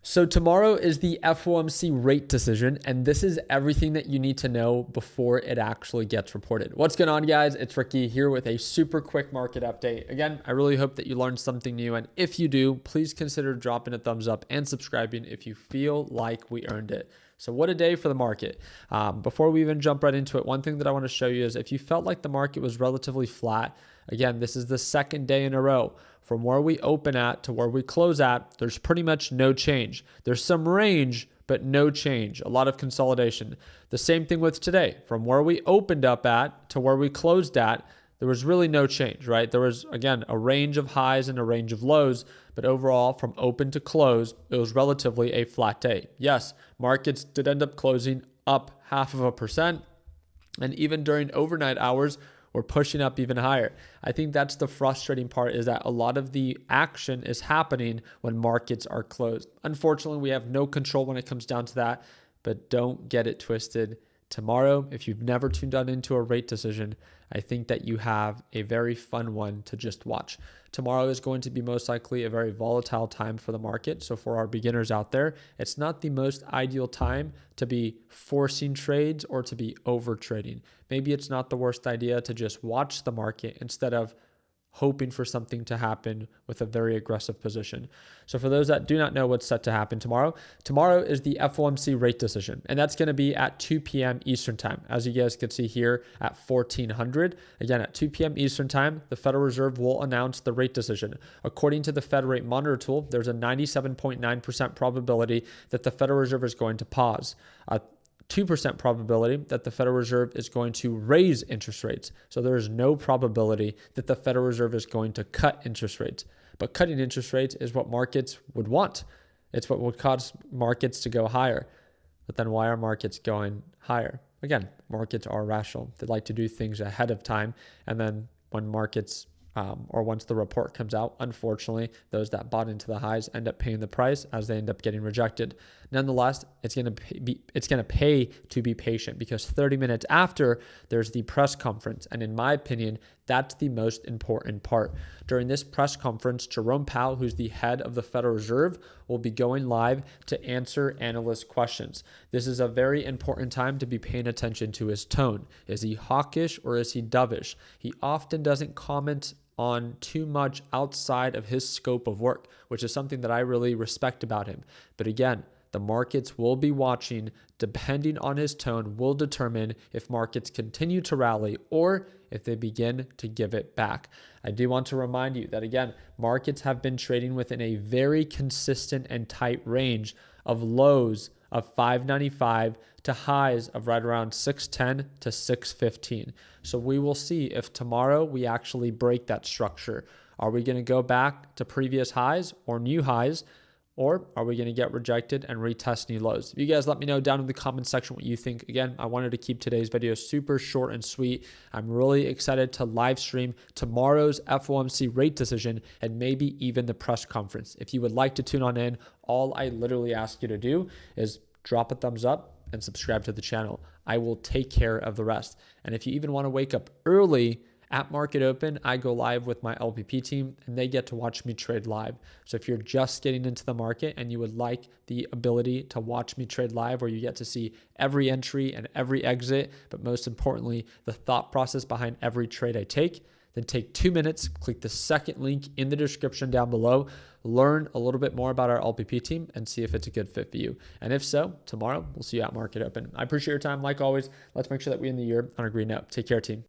So tomorrow is the FOMC rate decision, and this is everything that you need to know before it actually gets reported. What's going on, guys? It's Ricky here with a super quick market update. Again, I really hope that you learned something new, and if you do, please consider dropping a thumbs up and subscribing if you feel like we earned it. So what a day for the market. Before we even jump right into it, one thing that I want to show you is if you felt like the market was relatively flat, again, this is the second day in a row. From where we open at to where we close at, there's pretty much no change. There's some range, but no change. A lot of consolidation. The same thing with today. From where we opened up at to where we closed at, there was really no change, right? There was, again, a range of highs and a range of lows, but overall, from open to close, it was relatively a flat day. Yes, markets did end up closing up 0.5%, and even during overnight hours, we're pushing up even higher. I think that's the frustrating part, is that a lot of the action is happening when markets are closed. Unfortunately, we have no control when it comes down to that, but don't get it twisted. Tomorrow, if you've never tuned on into a rate decision, I think that you have a very fun one to just watch. Tomorrow is going to be most likely a very volatile time for the market. So for our beginners out there, it's not the most ideal time to be forcing trades or to be over trading. Maybe it's not the worst idea to just watch the market instead of hoping for something to happen with a very aggressive position. So for those that do not know what's set to happen tomorrow is the FOMC rate decision, and that's going to be at 2 p.m. Eastern time. As you guys can see here at 1400, again at 2 p.m. Eastern time, the Federal Reserve will announce the rate decision. According to the Fed Rate Monitor tool, there's a 97.9% probability that the Federal Reserve is going to pause. 2% probability that the Federal Reserve is going to raise interest rates. So there is no probability that the Federal Reserve is going to cut interest rates. But cutting interest rates is what markets would want. It's what would cause markets to go higher. But then why are markets going higher? Again, markets are rational. They like to do things ahead of time. And then when markets or once the report comes out, unfortunately, those that bought into the highs end up paying the price as they end up getting rejected. Nonetheless, it's going to pay to be patient, because 30 minutes after, there's the press conference. And in my opinion, that's the most important part. During this press conference, Jerome Powell, who's the head of the Federal Reserve, will be going live to answer analyst questions. This is a very important time to be paying attention to his tone. Is he hawkish or is he dovish? He often doesn't comment on too much outside of his scope of work, which is something that I really respect about him. But again, the markets will be watching. Depending on his tone will determine if markets continue to rally or if they begin to give it back. I do want to remind you that, again, markets have been trading within a very consistent and tight range of lows of 595 to highs of right around 610 to 615. So we will see if tomorrow we actually break that structure. Are we going to go back to previous highs or new highs? Or are we going to get rejected and retest new lows? You guys let me know down in the comment section what you think. Again, I wanted to keep today's video super short and sweet. I'm really excited to live stream tomorrow's FOMC rate decision and maybe even the press conference. If you would like to tune on in, all I literally ask you to do is drop a thumbs up and subscribe to the channel. I will take care of the rest. And if you even want to wake up early, at market open, I go live with my LPP team and they get to watch me trade live. So if you're just getting into the market and you would like the ability to watch me trade live, where you get to see every entry and every exit, but most importantly, the thought process behind every trade I take, then take 2 minutes, click the second link in the description down below, learn a little bit more about our LPP team and see if it's a good fit for you. And if so, tomorrow we'll see you at market open. I appreciate your time. Like always, let's make sure that we end the year on a green note. Take care, team.